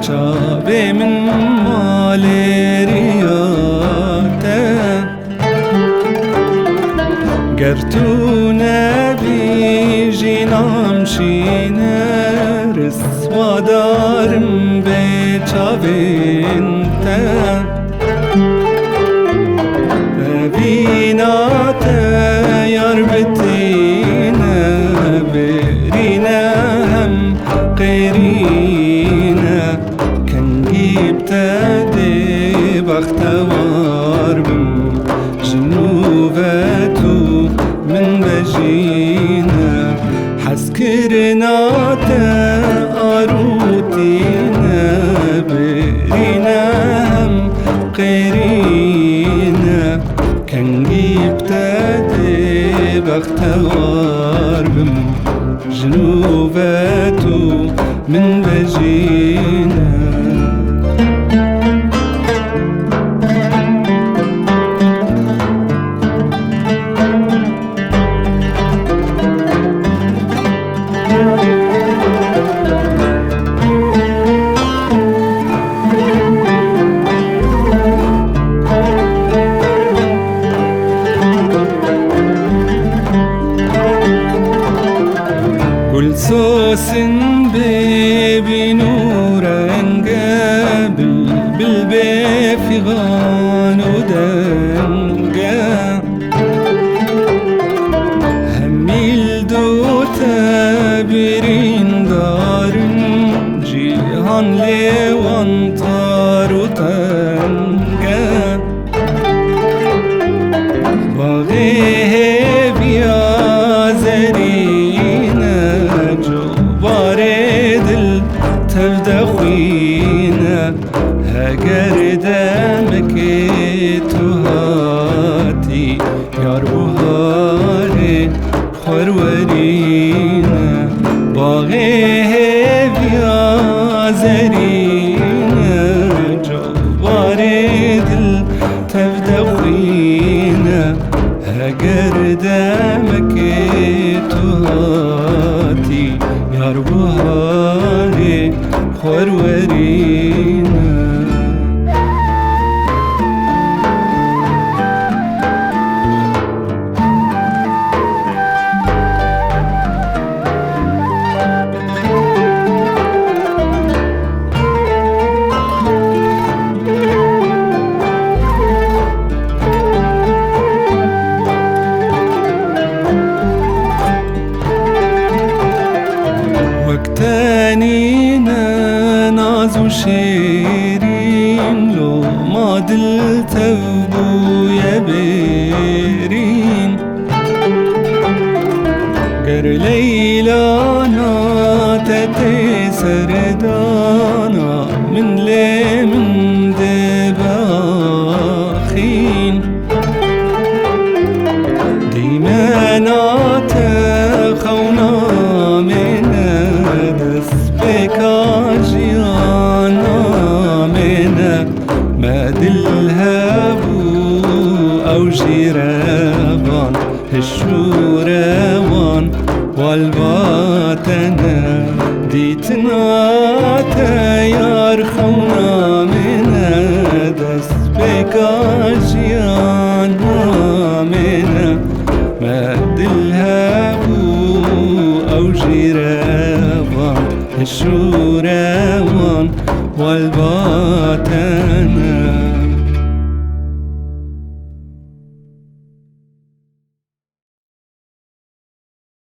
چاوێ من مالێریاتە گەر تو نەبیژی نامشینە رسوادارم بێ چاوێن تە ببیناتە یار بتینە برینە هەم قێرینە کەنگی بتە دێ بەختەوار بم جنوبەت و من بەژینە حەزکردناتە ئاروتینە برینە هەم قێرینە کەنگی بتە دێ بەختەوار بم جنوبەت و من بەژینە گلسوسن ببین و رنگه بلبل بفیغان و دنگه همیل دوتا برین دارن جیهان لیوان تار و تنگه باغی بیا زرینه دل تبدأ خوينا هاجر دمك تهاتي يا روحاري خورورينا باغي بيا زرينا جواري دل تبدأ خوينا هاجر دمك تهاتي يا روحاري خورورينا وقتانينا ناز وشيرين لو ما دلت ابويا بيرين قر ليلانا تتي سردانا من لي من دباخين ديمانا تخونا منا بكاجيانا منا ما دلهابو أو جيرابان الشورابان والباتنا ديتنا تيار خونا منا دس بكاجيانا منا ما دلهابو أو جيرابان الشورابان والباتن